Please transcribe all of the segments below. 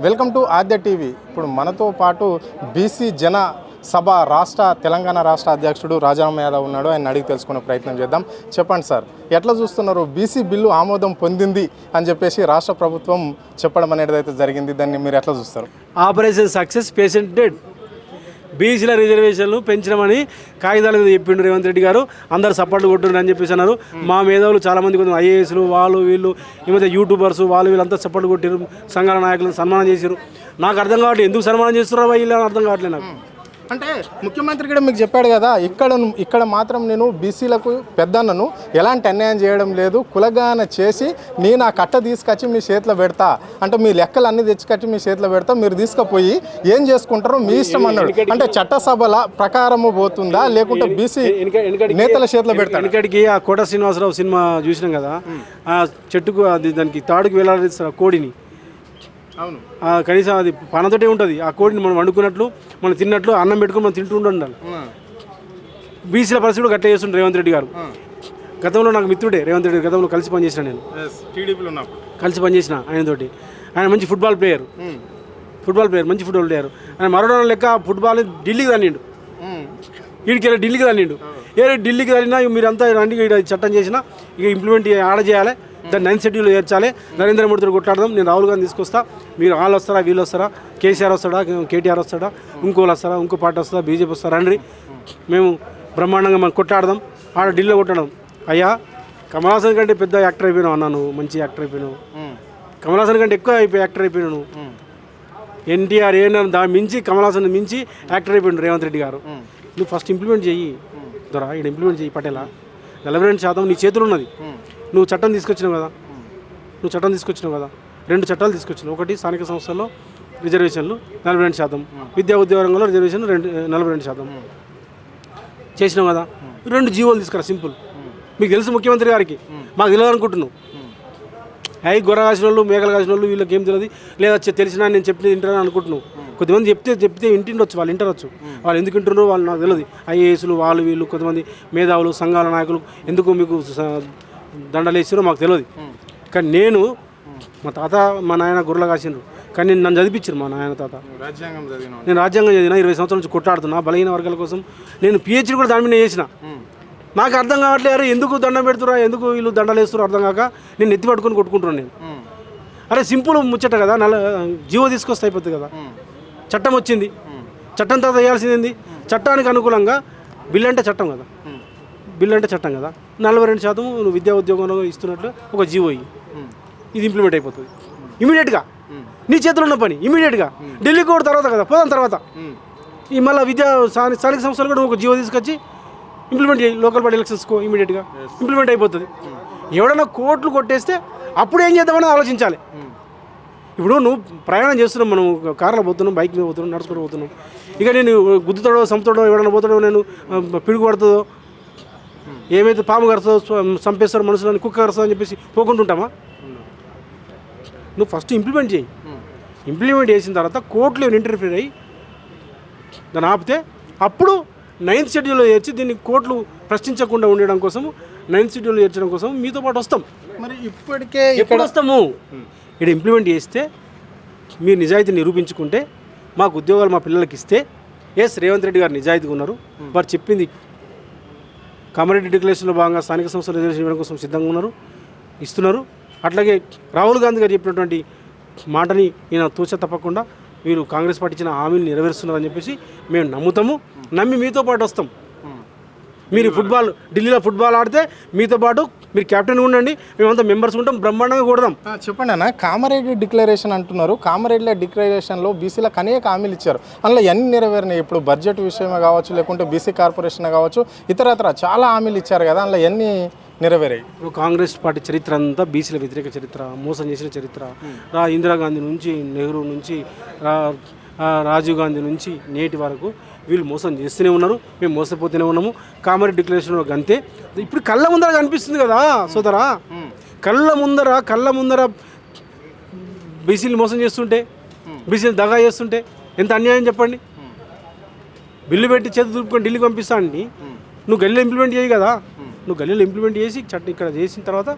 Welcome to Aadya TV. ఇప్పుడు మనతో పాటు బీసీ జన సభ తెలంగాణ రాష్ట్ర అధ్యక్షుడు రాజారాం యాదవ్ ఉన్నాడు. ఆయన అడిగి తెలుసుకునే ప్రయత్నం చేద్దాం. చెప్పండి సార్, ఎట్లా చూస్తున్నారు? బీసీ బిల్లు ఆమోదం పొందింది అని చెప్పేసి రాష్ట్ర ప్రభుత్వం చెప్పడం అనేది అయితే జరిగింది. దాన్ని మీరు ఎట్లా చూస్తారు? Operation success, patient dead. బీసీల రిజర్వేషన్లు పెంచడమని కాగితాల మీద చెప్పిండు రేవంత్ రెడ్డి గారు. అందరు సపోర్ట్ కొట్టుండ్రు అని చెప్పేసి అన్నారు. మా మేధావులు చాలామంది కొంచెం ఐఏఎస్లు వాళ్ళు వీళ్ళు ఈ మధ్య యూట్యూబర్స్ వాళ్ళు వీళ్ళంతా సపోర్ట్ కొట్టారు. సంఘాల నాయకులను సన్మానం చేశారు. నాకు అర్థం కావట్లేదు, ఎందుకు సన్మానం చేస్తున్నారో వీళ్ళు అర్థం కావట్లేదు నాకు. అంటే ముఖ్యమంత్రి కూడా మీకు చెప్పాడు కదా, ఇక్కడ మాత్రం నేను బీసీలకు పెద్దన్నను ఎలాంటి అన్యాయం చేయడం లేదు, కులగాన చేసి నేను ఆ కట్ట తీసుకొచ్చి మీ చేతిలో పెడతా అంటే మీ లెక్కలు అన్ని తెచ్చుకొచ్చి మీ చేతిలో పెడతా, మీరు తీసుకుపోయి ఏం చేసుకుంటారో మీ ఇష్టం అన్నాడు. అంటే చట్టసభల ప్రకారము పోతుందా లేకుంటే బీసీ నేతల చేతిలో పెడతా? వెనకడికి ఆ కోట శ్రీనివాసరావు సినిమా చూసినాం కదా, ఆ చెట్టుకు అది దానికి తాడుకు వేలాడిస్తారు కోడిని. అవును, కనీసం అది పనతోటే ఉంటుంది. ఆ కోడిని మనం వండుకున్నట్లు మనం తిన్నట్లు అన్నం పెట్టుకుని మనం తింటూ ఉండాలి. బీసీల పరిస్థితి కూడా గట్ల చేస్తుండే రేవంత్ రెడ్డి గారు. గతంలో నాకు మిత్రుడే రేవంత్ రెడ్డి, గతంలో కలిసి పనిచేసిన నేను, కలిసి పనిచేసిన ఆయనతోటి. ఆయన మంచి ఫుట్బాల్ ప్లేయర్, మంచి ఫుట్బాల్ ప్లేయర్. ఆయన మరోడో లెక్క ఫుట్బాల్ ఢిల్లీకి తన్నిండు, వీడికి ఢిల్లీకి తన్నిండు. ఢిల్లీకి తల్లినా మీరంతా రండి, ఇక్కడ చట్టం చేసినా ఇక ఇంప్లిమెంట్ ఆడ చేయాలి, దాన్ని 9th షెడ్యూల్ చేర్చాలి, నరేంద్ర మోడీతో కొట్లాడదాం, నేను రాహుల్ గాంధీ తీసుకొస్తా, మీరు వాళ్ళు వస్తారా వీళ్ళు వస్తారా, కేసీఆర్ వస్తాడా కేటీఆర్ వస్తాడా, ఇంకోళ్ళు వస్తారా ఇంకో పార్టీ వస్తుందా బీజేపీ వస్తారా రండి, మేము బ్రహ్మాండంగా మనం కొట్లాడదాం, ఆడ ఢిల్లీలో కొట్టడం. అయ్యా కమల్ హాసన్ కంటే పెద్ద యాక్టర్ అయిపోయినావు అన్నాను, మంచి యాక్టర్ అయిపోయినావు, కమల్ హాసన్ కంటే ఎక్కువ యాక్టర్ అయిపోయినాను. ఎన్టీఆర్ ఏఎన్ఆర్ దాన్ని మించి కమల్ హాసన్ మించి యాక్టర్ అయిపోయినాడు రేవంత్ రెడ్డి గారు. నువ్వు ఫస్ట్ ఇంప్లిమెంట్ చెయ్యి దొరా, ఇక్కడ ఇంప్లిమెంట్ చెయ్యి. పటేలా 42% నీ చేతులు ఉన్నది. నువ్వు చట్టం తీసుకొచ్చినావు కదా, 2 చట్టాలు తీసుకొచ్చినావు. ఒకటి స్థానిక సంస్థల్లో రిజర్వేషన్లు 42%, విద్యా ఉద్యోగ రంగంలో రిజర్వేషన్ 42% చేసినావు కదా. 2 జీవోలు తీసుకురా, సింపుల్. మీకు తెలుసు ముఖ్యమంత్రి గారికి, మాకు తెలియదు అనుకుంటున్నావు. గొర్రె కాసిన వాళ్ళు మేకలు కాసిన వాళ్ళు వీళ్ళకి ఏం తెలియదు, లేదా తెలిసినా నేను చెప్పిన వింటారని అనుకుంటున్నావు. కొద్దిమంది చెప్తే ఇంటిండొచ్చు, వాళ్ళు వింటారొచ్చు. వాళ్ళు ఎందుకు వింటున్నారో వాళ్ళు నాకు తెలియదు. ఐఏఎస్లు వాళ్ళు వీళ్ళు కొంతమంది మేధావులు సంఘాల నాయకులు ఎందుకు మీకు దండలు వేసారో మాకు తెలియదు. కానీ నేను మా తాత మా నాయన గొర్రెలు కాసిండ్రు, కానీ నన్ను చదివించారు మా నాయన తాత. నేను రాజ్యాంగం చదివిన 20 సంవత్సరాల నుంచి కొట్లాడుతున్నా బలహీన వర్గాల కోసం. నేను PhD కూడా దాని మీద చేసిన. నాకు అర్థం కావట్లేదు, ఎందుకు దండం పెడుతురా, ఎందుకు వీళ్ళు దండలు వేస్తున్నారు అర్థం కాక నేను ఎత్తి పట్టుకొని కొట్టుకుంటున్నాను నేను. అరే సింపుల్ ముచ్చట కదా, జీవో తీసుకొస్తే అయిపోతుంది కదా. చట్టం వచ్చింది, చట్టం తర్వాత వేయాల్సింది చట్టానికి అనుకూలంగా బిల్లు అంటే చట్టం కదా, 42% నువ్వు విద్యా ఉద్యోగంలో ఇస్తున్నట్లు ఒక జీవో ఇది ఇంప్లిమెంట్ అయిపోతుంది ఇమీడియట్గా. నీ చేతిలో ఉన్న పని ఇమీడియట్గా. ఢిల్లీకి కూడా తర్వాత కదా, పోదాం తర్వాత. ఈ మళ్ళీ స్థానిక సంస్థలు కూడా ఒక జీవో తీసుకొచ్చి ఇంప్లిమెంట్ చేయి. లోకల్ బాడీ ఎలక్షన్స్కో ఇమీడియట్గా ఇంప్లిమెంట్ అయిపోతుంది. ఎవడన్నా కోట్లు కొట్టేస్తే అప్పుడు ఏం చేద్దామని ఆలోచించాలి. ఇప్పుడు నువ్వు ప్రయాణం చేస్తున్నావు, మనం కార్లో పోతున్నాం, బైక్ మీద పోతున్నాం, నడుచుకుంటూ పోతున్నాం. ఇక నేను గుద్దుతాడో సంపుతాడో ఎవడన్నా పోతాడో, నేను పిడుగు పడుతుందో, ఏమైతే పాము కరుతుందో చంపేస్తారో మనుషులని, కుక్క కరుస్తుందో అని చెప్పేసి పోకుంటుంటామా? నువ్వు ఫస్ట్ ఇంప్లిమెంట్ చేయి. ఇంప్లిమెంట్ చేసిన తర్వాత కోర్టులో ఇంటర్ఫియర్ అయ్యి దాన్ని ఆపితే అప్పుడు 9th షెడ్యూల్లో చేర్చి దీన్ని కోర్టులు ప్రశ్నించకుండా ఉండడం కోసం 9th షెడ్యూల్లో చేర్చడం కోసం మీతో పాటు వస్తాం. మరి ఇప్పటికే ఎప్పుడు వస్తాము? ఇక్కడ ఇంప్లిమెంట్ చేస్తే మీరు నిజాయితీ నిరూపించుకుంటే మాకు ఉద్యోగాలు మా పిల్లలకి ఇస్తే, రేవంత్ రెడ్డి గారు నిజాయితీగా ఉన్నారు, వారు చెప్పింది కమ్యూనిటీ డిక్లరేషన్లో భాగంగా స్థానిక సంస్థల రిజర్వేషన్ ఇవ్వడం కోసం సిద్ధంగా ఉన్నారు, ఇస్తున్నారు. అట్లాగే రాహుల్ గాంధీ గారు చెప్పినటువంటి మాటని ఈయన తూచ తప్పకుండా వీరు కాంగ్రెస్ పార్టీ ఇచ్చిన హామీలు నెరవేరుస్తున్నారని చెప్పేసి మేము నమ్మి మీతో పాటు వస్తాం. మీరు ఢిల్లీలో ఫుట్బాల్ ఆడితే మీతో పాటు మీరు కెప్టెన్ ఉండండి, మేమంతా మెంబర్స్ ఉంటాం, బ్రహ్మాండంగా కొడదాం. చెప్పండి అన్న, కామారెడ్డి డిక్లరేషన్ అంటున్నారు. కామారెడ్డి డిక్లరేషన్లో బీసీలకు అనేక హామీలు ఇచ్చారు, అందులో ఎన్ని నెరవేరినాయి? ఇప్పుడు బడ్జెట్ విషయమే కావచ్చు, లేకుంటే బీసీ కార్పొరేషన్ కావచ్చు, ఇతరత్ర చాలా హామీలు ఇచ్చారు కదా, అందులో ఎన్ని నెరవేరాయి? కాంగ్రెస్ పార్టీ చరిత్ర అంతా బీసీల వ్యతిరేక చరిత్ర, మోసం చేసిన చరిత్ర. ఇందిరాగాంధీ నుంచి, నెహ్రూ నుంచి, రాజీవ్ గాంధీ నుంచి నేటి వరకు వీళ్ళు మోసం చేస్తూనే ఉన్నారు, మేము మోసపోతూనే ఉన్నాము. కామారెడ్డి డిక్లరేషన్ అంతే. ఇప్పుడు కళ్ళ ముందర కనిపిస్తుంది కదా సోదరా, కళ్ళ ముందర బీసీలు మోసం చేస్తుంటే, బీసీలు దగా చేస్తుంటే ఎంత అన్యాయం చెప్పండి. బిల్లు పెట్టి చేతి దులుపుకొని ఢిల్లీకి పంపిస్తా అండి, నువ్వు గల్లీలో ఇంప్లిమెంట్ చేయి కదా. నువ్వు గల్లీలో ఇంప్లిమెంట్ చేసి ఇక్కడ చేసిన తర్వాత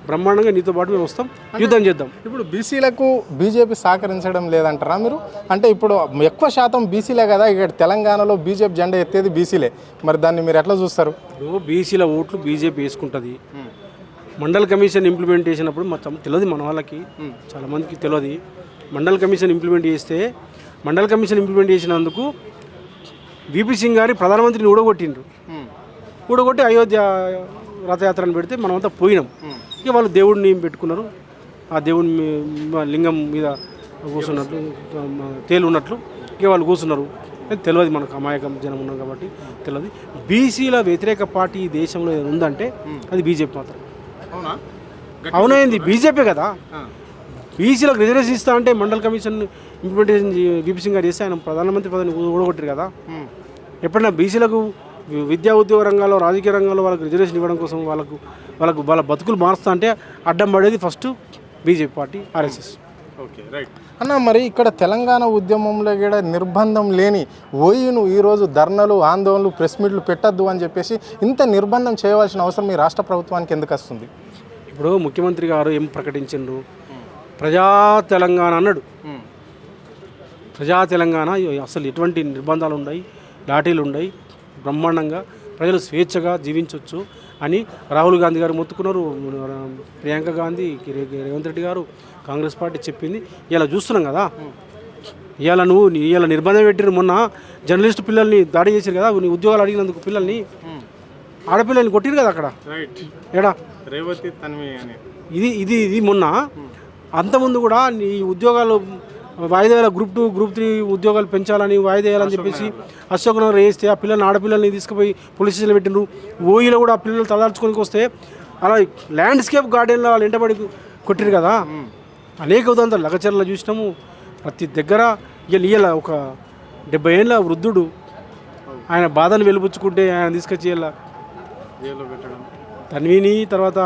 బ్రహ్మాండంగా నీతో పాటు మేము వస్తాం, యుద్ధం చేద్దాం. ఇప్పుడు బీసీలకు బీజేపీ సహకరించడం లేదంటారా మీరు? అంటే ఇప్పుడు ఎక్కువ శాతం బీసీలే కదా, ఇక్కడ తెలంగాణలో బీజేపీ జెండా ఎత్తేది బీసీలే, మరి దాన్ని మీరు ఎట్లా చూస్తారు? ఇప్పుడు బీసీల ఓట్లు బీజేపీ వేసుకుంటుంది. మండల్ కమిషన్ ఇంప్లిమెంట్ చేసినప్పుడు మొత్తం తెలియదు మన వాళ్ళకి, చాలామందికి తెలియదు. మండల్ కమిషన్ ఇంప్లిమెంట్ చేస్తే మండల్ కమిషన్ ఇంప్లిమెంట్ చేసినందుకు వీపీ సింగ్ గారి ప్రధానమంత్రిని ఊడగొట్టిండ్రు. ఊడగొట్టి అయోధ్య రథయాత్రను పెడితే మనమంతా పోయినాం. ఇక వాళ్ళు దేవుడిని పెట్టుకున్నారు, ఆ దేవుని లింగం మీద కూర్చున్నట్లు తేలు ఉన్నట్లు ఇక వాళ్ళు కూర్చున్నారు. తెలియదు, మనకు అమాయకం జనం ఉన్నాం కాబట్టి తెలియదు. బీసీల వ్యతిరేక పార్టీ ఈ దేశంలో ఏదైనా ఉందంటే అది బీజేపీ మాత్రం. అవునైంది బీజేపీ కదా. బీసీలకు రిజర్వేషన్ ఇస్తా అంటే mandal commission implementation VP Singh గారు చేస్తే ఆయన ప్రధానమంత్రి పదవిని ఊడగొట్టారు కదా. ఎప్పుడైనా బీసీలకు విద్యా ఉద్యోగ రంగాల్లో రాజకీయ రంగాల్లో వాళ్ళకి రిజర్వేషన్ ఇవ్వడం కోసం వాళ్ళ బతుకులు మారుస్తా అంటే అడ్డం పడేది first BJP party, RSS. Okay, right అన్న. మరి ఇక్కడ తెలంగాణ ఉద్యమంలో కూడా నిర్బంధం లేని ఓయూను ఈరోజు ధర్నాలు, ఆందోళనలు, ప్రెస్ మీట్లు పెట్టద్దు అని చెప్పేసి ఇంత నిర్బంధం చేయవలసిన అవసరం మీ రాష్ట్ర ప్రభుత్వానికి ఎందుకు వస్తుంది? ఇప్పుడు ముఖ్యమంత్రి గారు ఏం ప్రకటించిండ్రు? ప్రజా తెలంగాణ అన్నాడు. ప్రజా తెలంగాణ అసలు ఎటువంటి నిర్బంధాలు ఉన్నాయి, లాఠీలు ఉన్నాయి, బ్రహ్మాండంగా ప్రజలు స్వేచ్ఛగా జీవించవచ్చు అని రాహుల్ గాంధీ గారు మొత్తుకున్నారు, ప్రియాంక గాంధీ, రేవంత్ రెడ్డి గారు, కాంగ్రెస్ పార్టీ చెప్పింది. ఇలా చూస్తున్నాం కదా. ఇవాళ నిర్బంధం పెట్టిరు. మొన్న జర్నలిస్ట్ పిల్లల్ని దాడి చేశారు కదా, నీ ఉద్యోగాలు అడిగినందుకు పిల్లల్ని, ఆడపిల్లల్ని కొట్టిరు కదా అక్కడ. ఏడా ఇది మొన్న. అంతకుముందు కూడా ఈ ఉద్యోగాలు వాయిదా గ్రూప్ 2, గ్రూప్ 3 ఉద్యోగాలు పెంచాలని వాయిదా వేయాలని చెప్పేసి అశోక్ నగర్ వేస్తే ఆ పిల్లల్ని, ఆడపిల్లల్ని తీసుకుపోయి పోలీస్ స్టేషన్లో పెట్టిండ్రు. ఓయిలో కూడా ఆ పిల్లలు తలార్చుకొని వస్తే అలా ల్యాండ్స్కేప్ గార్డెన్లో వాళ్ళు ఎంటబడి కొట్టిరు కదా. అనేక ఉదాహరణలు లగచర్ల చూసినాము. ప్రతి దగ్గర ఇవాళ ఒక 70 ఏళ్ళ వృద్ధుడు ఆయన బాధను వెలుపుచ్చుకుంటే ఆయన తీసుకొచ్చి ఇలా తన్విని తర్వాత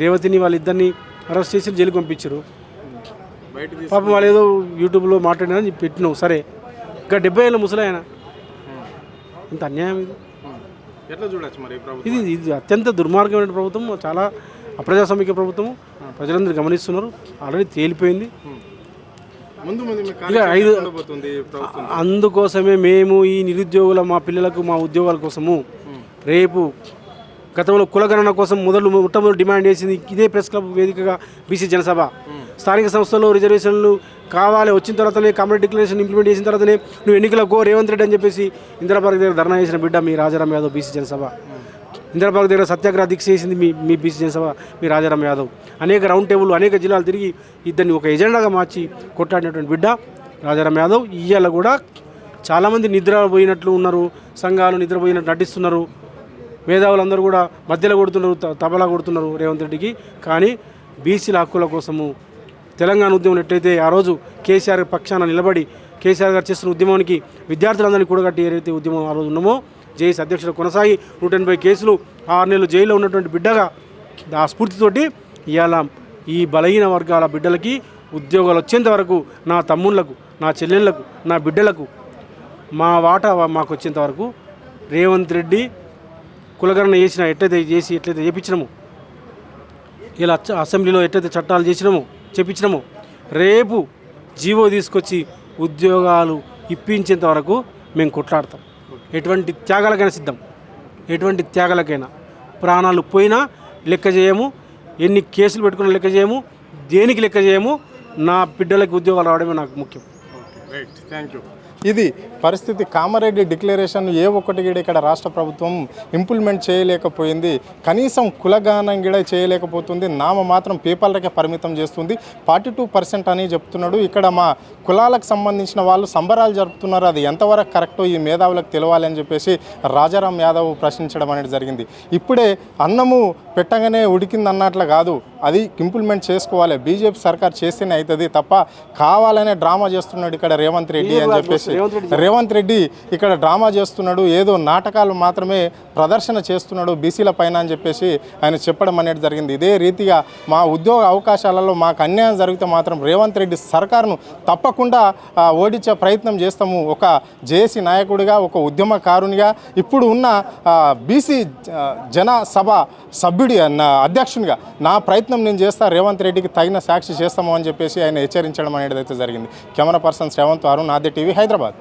రేవతిని వాళ్ళిద్దరిని అరెస్ట్ చేసి జైలుకి పంపించారు. పాపం వాళ్ళు ఏదో యూట్యూబ్లో మాట్లాడినారని పెట్టినావు, సరే. ఇంకా 70 ఏళ్ళ ముసలి ఆయన. ఇంత అన్యాయం ఇది. ఎట్లా చూడొచ్చు మరి ఇది అత్యంత దుర్మార్గమైన ప్రభుత్వం, చాలా అప్రజాస్వామిక ప్రభుత్వం. ప్రజలందరూ గమనిస్తున్నారు, ఆల్రెడీ తేలిపోయింది. అందుకోసమే మేము ఈ నిరుద్యోగుల మా పిల్లలకు మా ఉద్యోగాల కోసము రేపు గతంలో కులగణన కోసం మొట్టమొదటి డిమాండ్ చేసింది ఇదే ప్రెస్ క్లబ్ వేదికగా బీసీ జనసభ. స్థానిక సంస్థల్లో రిజర్వేషన్లు కావాలి, వచ్చిన తర్వాతనే కమ్యూనిటీ డిక్లరేషన్ ఇంప్లిమెంట్ చేసిన తర్వాతనే నువ్వు ఎన్నికలకు రేవంత్ రెడ్డి అని చెప్పేసి ఇందిరాపార్క్ దగ్గర ధర్నా చేసిన బిడ్డ మీ రాజారాం యాదవ్ బీసీ జనసభ. ఇందిరాపార్క్ దగ్గర సత్యాగ్రహ దీక్ష చేసింది మీ బీసీ జనసభ, మీ రాజారాం యాదవ్. అనేక రౌండ్ టేబుల్, అనేక జిల్లాలు తిరిగి ఇద్దరిని ఒక ఎజెండాగా మార్చి కొట్లాడినటువంటి బిడ్డ రాజారాం యాదవ్. ఇవాళ కూడా చాలామంది నిద్రపోయినట్లు ఉన్నారు, సంఘాలు నిద్రపోయినట్టు నటిస్తున్నారు, మేధావులందరూ కూడా మధ్యలో కొడుతున్నారు, తబలా కొడుతున్నారు రేవంత్ రెడ్డికి. కానీ బీసీల హక్కుల కోసము తెలంగాణ ఉద్యమం ఎట్లయితే ఆ రోజు కేసీఆర్ పక్షాన నిలబడి కేసీఆర్ గారు చేస్తున్న ఉద్యమానికి విద్యార్థులందరినీ కూడగట్టి ఏదైతే ఉద్యమం ఆ రోజు ఉన్నామో జేఏసీ అధ్యక్షుడు కొనసాగి 180 కేసులు 6 నెలలు జైల్లో ఉన్నటువంటి బిడ్డగా ఆ స్ఫూర్తితోటి ఇవాళ ఈ బలహీన వర్గాల బిడ్డలకి ఉద్యోగాలు వచ్చేంత వరకు నా తమ్ముళ్ళకు, నా చెల్లెళ్ళకు, నా బిడ్డలకు మా వాటా మాకు వచ్చేంత వరకు రేవంత్ రెడ్డి కులగణన చేసిన ఎట్లయితే చేయించినామో, ఇలా అసెంబ్లీలో ఎట్లయితే చట్టాలు చేసినామో చెప్పించినామో, రేపు జీవో తీసుకొచ్చి ఉద్యోగాలు ఇప్పించేంత వరకు మేము కొట్లాడతాం. ఎటువంటి త్యాగాలకైనా సిద్ధం, ఎటువంటి త్యాగాలకైనా. ప్రాణాలు పోయినా లెక్క చేయము, ఎన్ని కేసులు పెట్టుకున్నా లెక్క చేయము, దేనికి లెక్క చేయము. నా బిడ్డలకి ఉద్యోగాలు రావడమే నాకు ముఖ్యం. Right, thank you. ఇది పరిస్థితి. కామారెడ్డి డిక్లరేషన్ ఏ ఒక్కటి కూడా ఇక్కడ రాష్ట్ర ప్రభుత్వం ఇంప్లిమెంట్ చేయలేకపోయింది. కనీసం కులగానం కూడా చేయలేకపోతుంది. నామ మాత్రం పేపర్లకే పరిమితం చేస్తుంది. 42% అని చెప్తున్నాడు. ఇక్కడ మా కులాలకు సంబంధించిన వాళ్ళు సంబరాలు జరుపుతున్నారు. అది ఎంతవరకు కరెక్టో ఈ మేధావులకు తెలవాలి అని చెప్పేసి రాజారాం యాదవ్ ప్రశ్నించడం అనేది జరిగింది. ఇప్పుడే అన్నము పెట్టగానే ఉడికింది అన్నట్లు కాదు, అది ఇంప్లిమెంట్ చేసుకోవాలి. బీజేపీ సర్కార్ చేస్తేనే అవుతుంది తప్ప కావాలనే డ్రామా చేస్తున్నాడు ఇక్కడ రేవంత్ రెడ్డి అని చెప్పేసి చెప్పేసి రేవంత్ రెడ్డి ఇక్కడ డ్రామా చేస్తున్నాడు, ఏదో నాటకాలు మాత్రమే ప్రదర్శన చేస్తున్నాడు బీసీల పైన అని చెప్పేసి ఆయన చెప్పడం అనేది జరిగింది. ఇదే రీతిగా మా ఉద్యోగ అవకాశాలలో మాకు అన్యాయం జరిగితే మాత్రం రేవంత్ రెడ్డి సర్కారును తప్పకుండా ఓడించే ప్రయత్నం చేస్తాము. ఒక జేఏసీ నాయకుడిగా, ఒక ఉద్యమకారునిగా, ఇప్పుడు ఉన్న బీసీ జన సభ సభ్యుడి అధ్యక్షునిగా నా ప్రయత్నం నేను చేస్తా, రేవంత్ రెడ్డికి తగిన సాక్షి చేస్తాము అని చెప్పేసి ఆయన హెచ్చరించడం అనేది అయితే జరిగింది. కెమెరా పర్సన్ శ్రవంత్, అరుణ్, ఆద్య టీవీ, హైదరాబాద్.